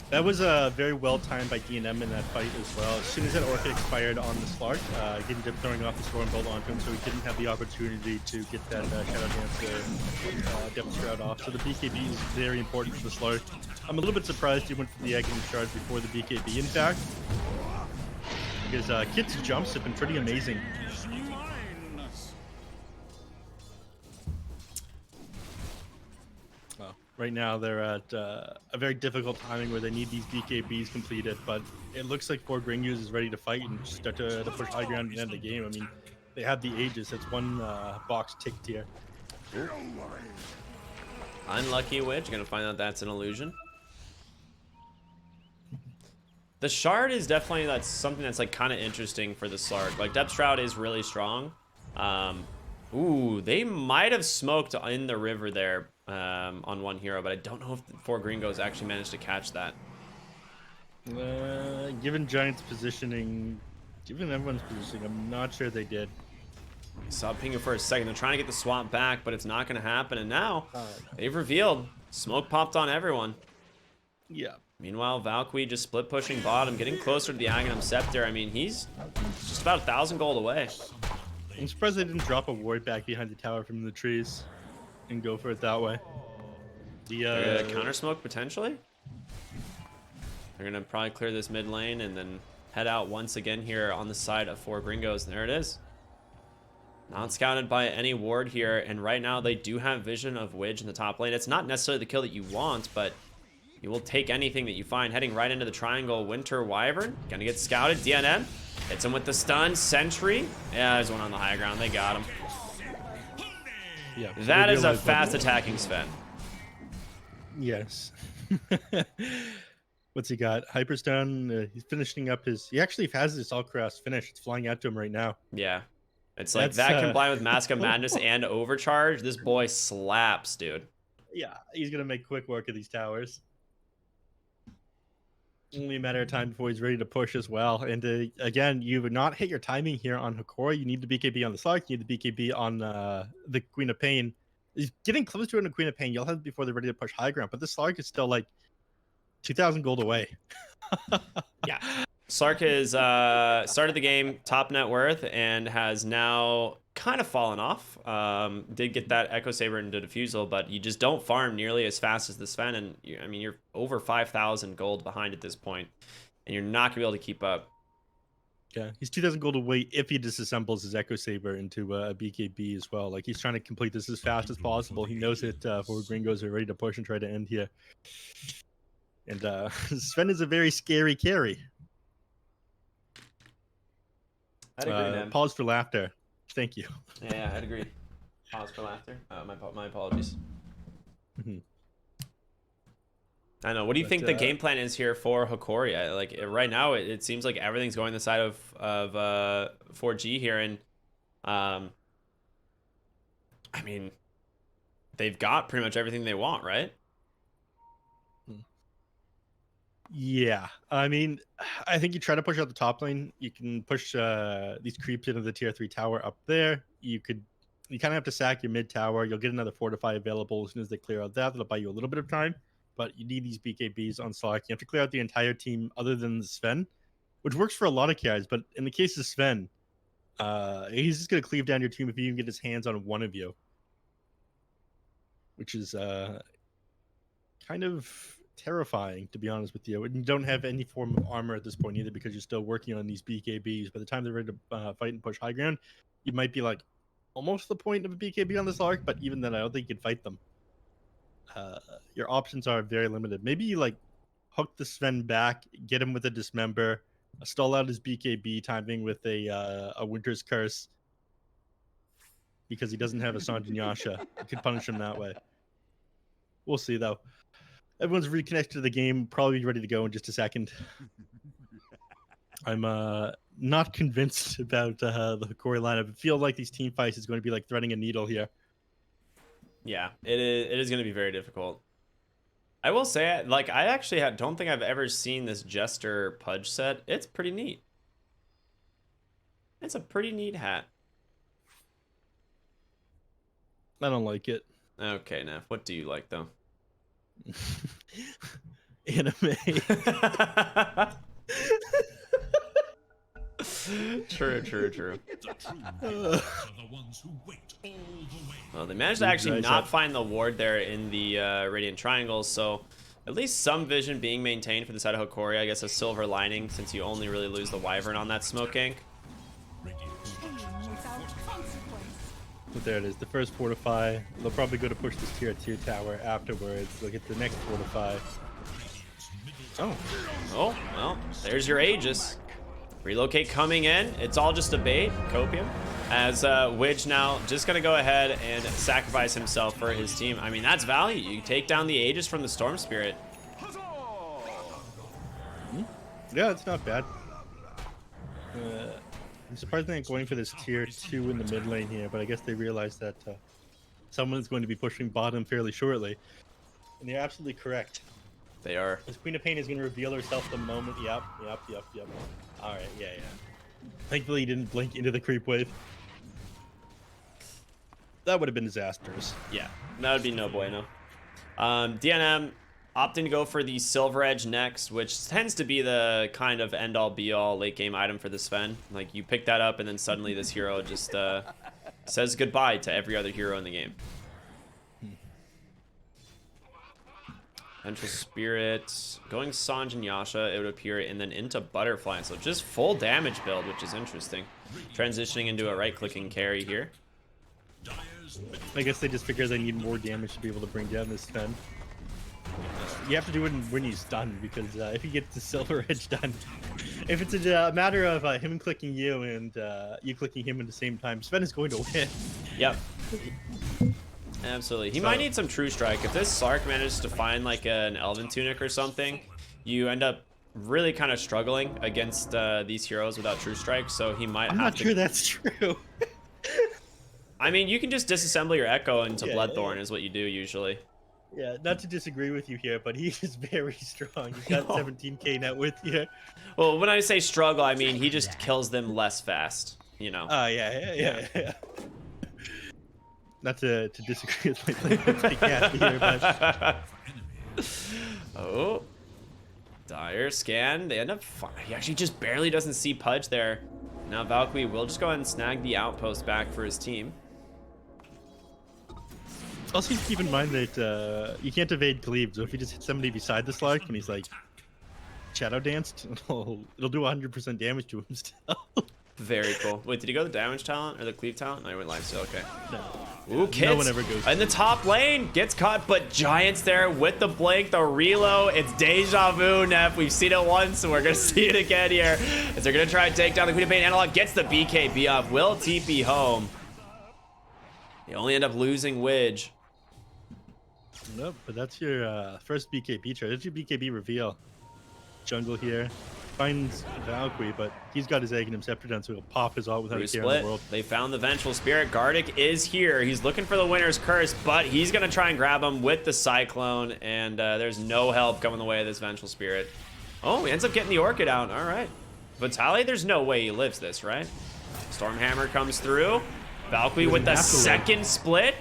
That was very well timed by DNM in that fight as well. As soon as that Orchid expired on the Slark, he ended up throwing off the Storm Bolt onto him, so he didn't have the opportunity to get that Shadow Dancer Depth Shroud off. So the BKB is very important for the Slark. I'm a little bit surprised he went for the Agony Shard before the BKB, in fact, because Kit's jumps have been pretty amazing. Right now, they're at a very difficult timing where they need these BKBs completed, but it looks like Gringos is ready to fight and start to push high ground and end the game. I mean, they have the Aegis. That's one box ticked here. Ooh. Unlucky Witch. Gonna find out that's an illusion. The Shard is definitely something that's like kind of interesting for the Slark. Like Depth Shroud is really strong. Ooh, they might have smoked in the river there on one hero, but I don't know if the 4 Gringos actually managed to catch that. Given Giants' positioning, given everyone's positioning, I'm not sure they did. Saw Pingu for a second. They're trying to get the swamp back, but it's not going to happen. And now they've revealed smoke popped on everyone. Yeah. Meanwhile, Valkyrie just split pushing bottom, getting closer to the Aghanim Scepter. I mean, he's just about 1,000 gold away. I'm surprised they didn't drop a ward back behind the tower from the trees and go for it that way. The counter smoke potentially. They're gonna probably clear this mid lane and then head out once again here on the side of 4 Gringos. And there it is. Not scouted by any ward here, and right now they do have vision of Widge in the top lane. It's not necessarily the kill that you want, but you will take anything that you find. Heading right into the triangle, Winter Wyvern gonna get scouted. DNM hits him with the stun. Sentry. Yeah, there's one on the high ground. They got him. Yeah, that is a fast attacking Sven. Yes. What's he got? Hyperstone. He's finishing up his. He actually has his Alcaraz finish. It's flying out to him right now. Yeah. It's like that combined with Mask of Madness and Overcharge. This boy slaps, dude. Yeah, he's going to make quick work of these towers. Only a matter of time before he's ready to push as well. And again, you would not hit your timing here on Hokori. You need the BKB on the Slark. You need the BKB on the Queen of Pain. He's getting close to it on the Queen of Pain. You'll have it before they're ready to push high ground. But the Slark is still like 2,000 gold away. Yeah. Slark has started the game top net worth and has now kind of fallen off. Did get that Echo Saber into Diffusal, but you just don't farm nearly as fast as the Sven. And I mean, you're over 5,000 gold behind at this point, and you're not going to be able to keep up. Yeah, he's 2,000 gold away if he disassembles his Echo Saber into a BKB as well. Like, he's trying to complete this as fast as possible. He knows it for Gringos are ready to push and try to end here. And Sven is a very scary carry. I'd agree, man. Pause for laughter. Thank you. Yeah, I'd agree. Pause for laughter. My apologies. I know. What do you think the game plan is here for Hokori? Like right now, it seems like everything's going the side of 4G here, and I mean, they've got pretty much everything they want, right? Yeah, I mean, I think you try to push out the top lane. You can push these creeps into the tier 3 tower up there. You kind of have to sack your mid tower. You'll get another fortify available as soon as they clear out that. That'll buy you a little bit of time. But you need these BKBs on Slack. You have to clear out the entire team other than Sven, which works for a lot of carries. But in the case of Sven, he's just going to cleave down your team if he can get his hands on one of you, which is kind of terrifying, to be honest with you. And you don't have any form of armor at this point either because you're still working on these BKBs. By the time they're ready to fight and push high ground, you might be like almost the point of a BKB on this arc, but even then, I don't think you can fight them. Your options are very limited. Maybe you like hook the Sven back, get him with a dismember, stall out his BKB timing with a Winter's Curse because he doesn't have a Sanjin Yasha. You could punish him that way. We'll see though. Everyone's reconnected to the game, probably ready to go in just a second. I'm not convinced about the Hokori lineup. I feel like these team fights is going to be like threading a needle here. Yeah, it is going to be very difficult. I will say, like, I actually don't think I've ever seen this Jester Pudge set. It's pretty neat. It's a pretty neat hat. I don't like it. Okay, Neff, what do you like, though? Anime. True. The true heroes are the ones who wait all the way. Well, they managed to actually not find the ward there in the Radiant Triangles, so at least some vision being maintained for the side of Hokori. I guess a silver lining since you only really lose the Wyvern on that smoke gank. But there it is, the first fortify. They'll probably go to push this tier 2 tower afterwards. They'll get the next fortify. Oh, well, there's your Aegis. Relocate coming in. It's all just a bait, Copium. As Widge now just going to go ahead and sacrifice himself for his team. I mean, that's value. You take down the Aegis from the Storm Spirit. yeah, it's not bad. I'm surprised they're not going for this tier 2 in the mid lane here, but I guess they realized that someone is going to be pushing bottom fairly shortly. And they're absolutely correct. They are. This Queen of Pain is going to reveal herself the moment. Yep. All right, yeah. Thankfully, he didn't blink into the creep wave. That would have been disastrous. Yeah, that would be no bueno. DNM opting to go for the Silver Edge next, which tends to be the kind of end-all be-all late game item for the Sven. Like, you pick that up and then suddenly this hero just says goodbye to every other hero in the game. Vengeful Spirit, going Sanjin Yasha, it would appear, and then into Butterfly. So just full damage build, which is interesting. Transitioning into a right-clicking carry here. I guess they just figure they need more damage to be able to bring down this Sven. You have to do it when he's stunned, because if he gets the Silver Edge done, if it's a matter of him clicking you and you clicking him at the same time, Sven is going to win. Yep. Absolutely. He might need some True Strike. If this Slark manages to find like an Elven Tunic or something, you end up really kind of struggling against these heroes without True Strike, so he might I'm have not sure that's true. I mean, you can just disassemble your Echo into Bloodthorn is what you do usually. Yeah, not to disagree with you here, but he is very strong. He's got 17k net worth here. Well, when I say struggle, I mean he just kills them less fast, you know. Oh, yeah. Not to disagree with my linguistic cat here, but... Oh. Dire scan. They end up... He actually just barely doesn't see Pudge there. Now Valkyrie will just go ahead and snag the outpost back for his team. Also, keep in mind that you can't evade cleave, so if you just hit somebody beside the Slark and he's like Shadow Dance, it'll do 100% damage to him still. Very cool. Wait, did he go the damage talent or the cleave talent? No, he went life steal. Okay. No. Ooh, Kids No one ever goes in the top lane gets caught, but Giants there with the blink, the reload. It's deja vu, Neph. We've seen it once, and we're gonna see it again here. As they're gonna try and take down the Queen of Pain. Analog gets the BKB off. Will TP home. They only end up losing Widge. Nope, but that's your first BKB trade. That's your BKB reveal. Jungle here. Finds Valkyrie, but he's got his egg in him Scepter done, so he'll pop his ult without a care in Split. the world. They found the Vengeful Spirit. Gardic is here. He's looking for the Winner's Curse, but he's going to try and grab him with the Cyclone, and there's no help coming the way of this Vengeful Spirit. Oh, he ends up getting the Orchid out. All right. Vitali, there's no way he lives this, right? Stormhammer comes through. Valkyrie with the second split.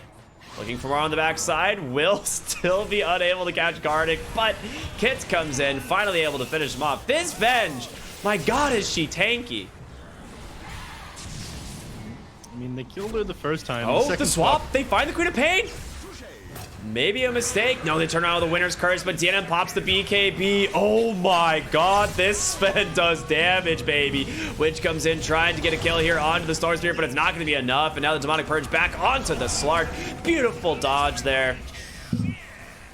Looking for more on the backside. Will still be unable to catch Gardic, but Kits comes in, finally able to finish him off. This Venge, my god, is she tanky. I mean, they killed her the first time. Oh, the swap. They find the Queen of Pain. Maybe a mistake. No, they turn around with the Winner's Curse, but DNM pops the BKB. Oh my god, this Sven does damage, baby. Witch comes in trying to get a kill here onto the Storm Spirit, but it's not going to be enough. And now the Demonic Purge back onto the Slark. Beautiful dodge there.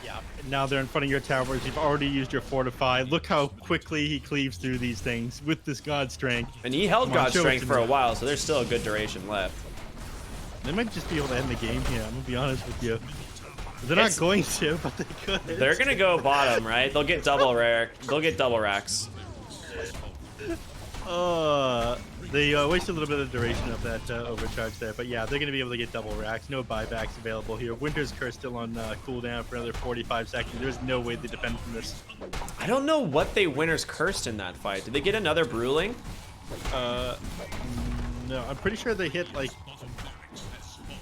Yeah, now they're in front of your towers. You've already used your Fortify. Look how quickly he cleaves through these things with this God Strength. And he held Come on, God show it Strength to for me. a while, so there's still a good duration left. They might just be able to end the game here. I'm going to be honest with you. They're not going to, but they could. They're gonna go bottom, right? They'll get double rare. They'll get double racks. They wasted a little bit of duration of that overcharge there, but yeah, they're gonna be able to get double racks. No buybacks available here. Winter's Curse still on cooldown for another 45 seconds. There's no way they defend from this. I don't know what they Winner's Cursed in that fight. Did they get another Bruling? No, I'm pretty sure they hit like.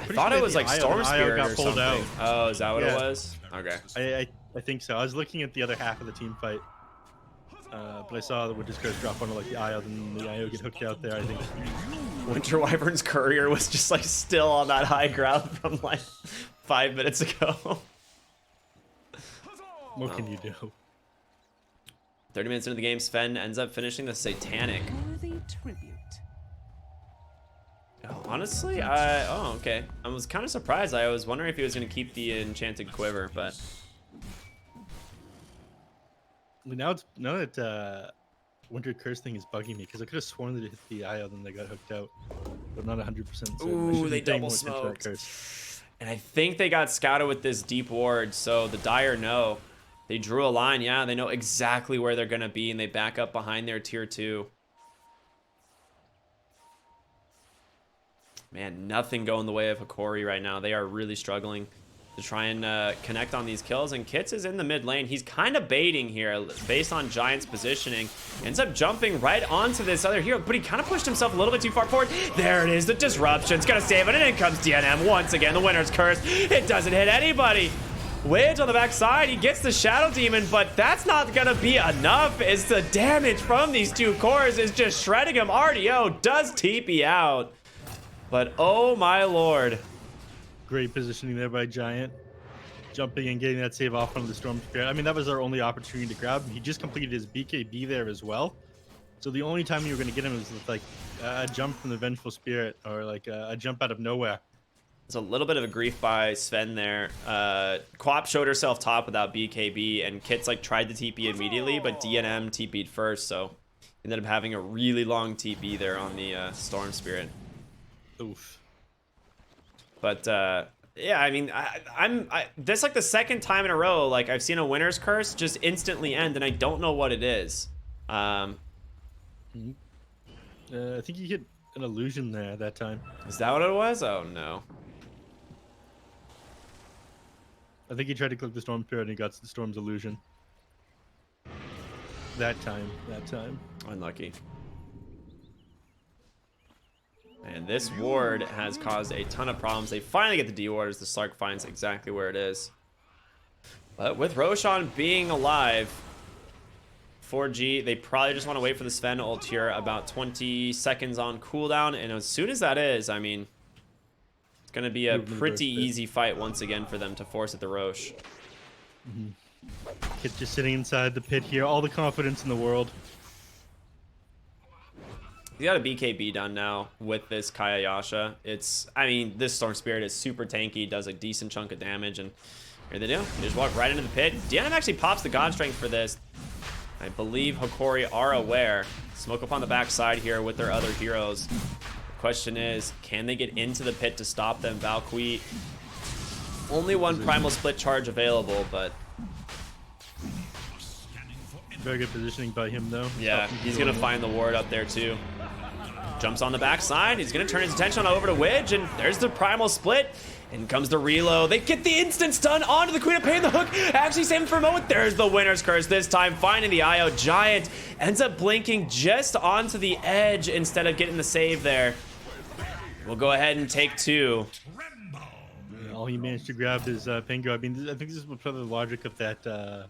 I thought it was like Storm Spirit got or pulled something. out. Oh, is that what it Yeah. was? Okay. I think so. I was looking at the other half of the team fight, but I saw the Winter's Curse drop onto like the IO, and the IO get hooked out there. I think. Winter Wyvern's courier was just like still on that high ground from like 5 minutes ago. What can you do? 30 minutes into the game, Sven ends up finishing the Satanic. Worthy tribute. Honestly, okay. I was kind of surprised. I was wondering if he was going to keep the Enchanted Quiver, but Now that Winter Curse thing is bugging me because I could have sworn that it hit the IO, then they got hooked out, but not 100%. So ooh, they double smoked. And I think they got scouted with this deep ward, so the Dire know. They drew a line, yeah. They know exactly where they're going to be, and they back up behind their tier 2. Man, nothing going the way of Hokori right now. They are really struggling to try and connect on these kills. And Kits is in the mid lane. He's kind of baiting here based on Giant's positioning. Ends up jumping right onto this other hero, but he kind of pushed himself a little bit too far forward. There it is. The disruption's going to save it. And in comes DNM once again. The Winner's Curse. It doesn't hit anybody. Widge on the backside. He gets the Shadow Demon, but that's not going to be enough. As the damage from these two cores is just shredding him. RDO does TP out. But oh my lord. Great positioning there by Giant. Jumping and getting that save off on the Storm Spirit. I mean, that was our only opportunity to grab him. He just completed his BKB there as well. So the only time you were going to get him was with like a jump from the Vengeful Spirit or like a jump out of nowhere. It's a little bit of a grief by Sven there. Quap showed herself top without BKB, and Kits like tried to TP immediately, but DNM TP'd first, so ended up having a really long TP there on the Storm Spirit. Oof. But yeah, I mean, this like the second time in a row like I've seen a Winner's Curse just instantly end, and I don't know what it is. I think you hit an illusion there that time. Is that what it was? Oh no. I think he tried to click the Storm Spirit and he got the Storm's illusion. That time. Unlucky. And this ward has caused a ton of problems. They finally get the D ward as the Slark finds exactly where it is. But with Roshan being alive, 4G, they probably just want to wait for the Sven ult here. About 20 seconds on cooldown. And as soon as that is, I mean, it's going to be a pretty easy fight once again for them to force at the Rosh. Kit just sitting inside the pit here, all the confidence in the world. He's got a BKB done now with this Kayayasha. I mean, this Storm Spirit is super tanky, does a decent chunk of damage, and here they do. They just walk right into the pit. DNM actually pops the God Strength for this. I believe Hokori are aware. Smoke up on the backside here with their other heroes. The question is, can they get into the pit to stop them? Valkyrie, only one Primal Split charge available, but very good positioning by him, though. yeah, he's going to find the ward up there, too. Jumps on the backside. He's going to turn his attention over to Widge, and there's the Primal Split. In comes the reload. They get the instant stun onto the Queen of Pain. The hook actually saved him for a moment. There's the Winner's Curse this time, finding the IO. Giant ends up blinking just onto the edge instead of getting the save there. We'll go ahead and take 2. All he managed to grab is Pingo. I mean, I think this is probably the logic of that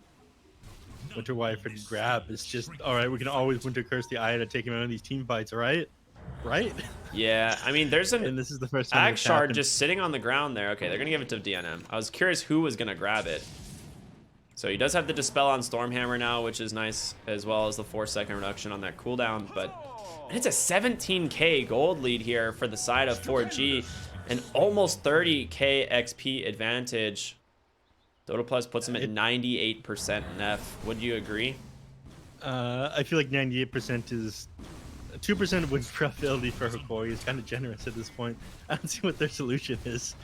Winter Wyvern grab. Is just, all right, we can always Winter Curse the Aya to take him out of these team fights, right? Right? Yeah, I mean, there's an And this is the first time Ag Shard just sitting on the ground there. Okay, they're going to give it to DNM. I was curious who was going to grab it. So he does have the Dispel on Stormhammer now, which is nice, as well as the 4-second reduction on that cooldown. But it's a 17k gold lead here for the side of 4G, and almost 30k XP advantage. Dota Plus puts him at 98% neph. Would you agree? I feel like 98% is 2% win probability for Hokori is kind of generous at this point. I don't see what their solution is.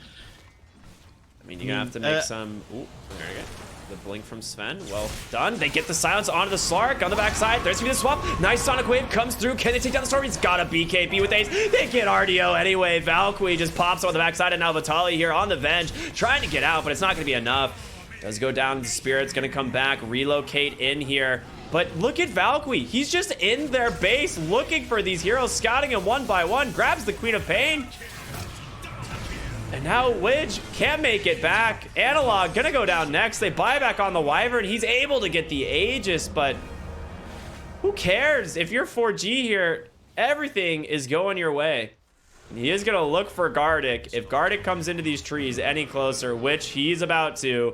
I mean, you're gonna have to make some. Ooh, there you go. The blink from Sven. Well done. They get the silence onto the Slark on the backside. There's gonna be the swap. Nice Sonic Wave comes through. Can they take down the Storm? He's got a BKB with Ace. They get RDO anyway. Valkyrie just pops on the backside, and now Vitali here on the Venge, trying to get out, but it's not gonna be enough. Does go down. The Spirit's gonna come back, relocate in here. But look at Valkyrie. He's just in their base looking for these heroes, scouting them one by one. Grabs the Queen of Pain. And now Widge can't make it back. Analog gonna go down next. They buy back on the Wyvern. He's able to get the Aegis, but who cares? If you're 4G here, everything is going your way. And he is gonna look for Gardic. If Gardic comes into these trees any closer, which he's about to,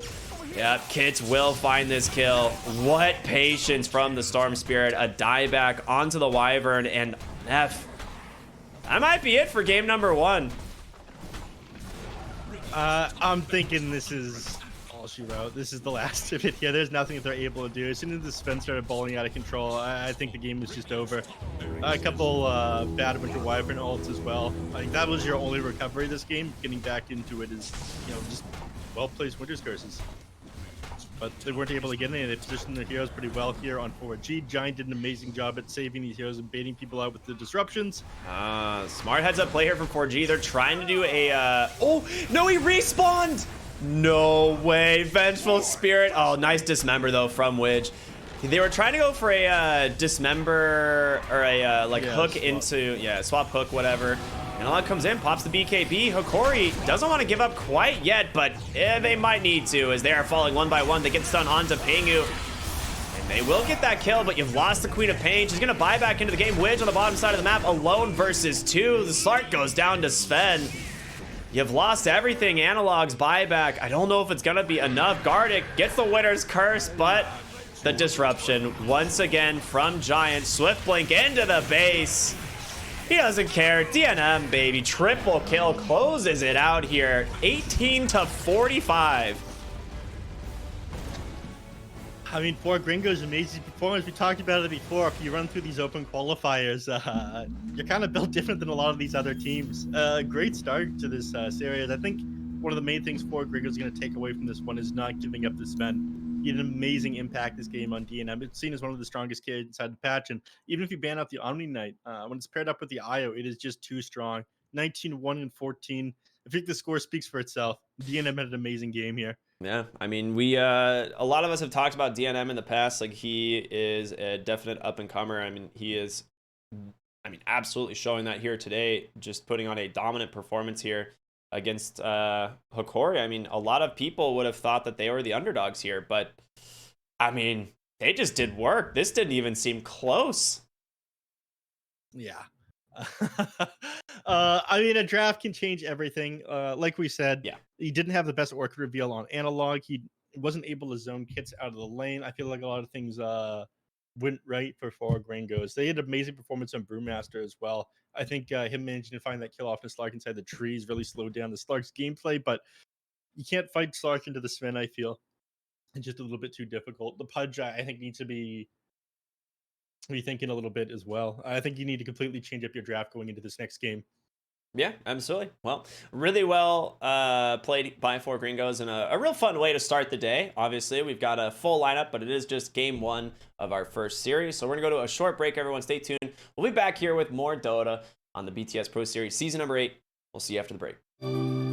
yeah, Kits will find this kill. What patience from the Storm Spirit. A dieback onto the Wyvern, and F. That might be it for game number 1. I'm thinking this is all she wrote. This is the last of it. Yeah, there's nothing that they're able to do. As soon as the Sven started bowling out of control, I think the game was just over. A couple bad Winter Wyvern ults as well. I think that was your only recovery this game. Getting back into it is, you know, just well-placed Winter's Curses. But they weren't able to get any. They positioned their heroes pretty well here on 4G. Giant did an amazing job at saving these heroes and baiting people out with the disruptions. Smart heads up play here from 4G. They're trying to do a... Oh, no, he respawned! No way. Vengeful Spirit. Oh, nice dismember, though, from Widge. They were trying to go for a dismember or a hook swap. into... swap hook, whatever. And all that comes in, pops the BKB. Hokori doesn't want to give up quite yet, but they might need to as they are falling one by one. They get stunned onto Pingu. And they will get that kill, but you've lost the Queen of Pain. She's going to buy back into the game. Widge on the bottom side of the map, alone versus 2. The Slark goes down to Sven. You've lost everything. Analog's buyback. I don't know if it's going to be enough. Gardic gets the Winner's Curse, but the disruption once again from Giant. Swift Blink into the base. He doesn't care. DNM, baby. Triple kill closes it out here. 18-45. I mean, for Gringos, amazing performance. We talked about it before. If you run through these open qualifiers, you're kind of built different than a lot of these other teams. Great start to this series. I think one of the main things for Gringos is going to take away from this one is not giving up the Sven. He had an amazing impact this game on DNM. It's seen as one of the strongest kids inside the patch. And even if you ban out the Omni Knight, when it's paired up with the IO, it is just too strong. 19-1-14. I think the score speaks for itself. DNM had an amazing game here. Yeah, I mean, we a lot of us have talked about DNM in the past. Like, he is a definite up-and-comer. I mean, he is, absolutely showing that here today, just putting on a dominant performance here against Hokori. I mean, a lot of people would have thought that they were the underdogs here, but, I mean, they just did work. This didn't even seem close. Yeah. I mean, a draft can change everything. Like we said, yeah, he didn't have the best orchid reveal on analog. He wasn't able to zone kits out of the lane. I feel like a lot of things went right for Gringos. They had amazing performance on Brewmaster as well. I think him managing to find that kill off the Slark inside the trees really slowed down the Slark's gameplay, but you can't fight Slark into the Sven, I feel. It's just a little bit too difficult. The Pudge, I think, needs to be rethinking a little bit as well. I think you need to completely change up your draft going into this next game. Yeah, absolutely. Well, really well played by 4 Gringos and a real fun way to start the day. Obviously, we've got a full lineup, but it is just game 1 of our first series. So we're going to go to a short break. Everyone stay tuned. We'll be back here with more Dota on the BTS Pro Series Season number 8. We'll see you after the break.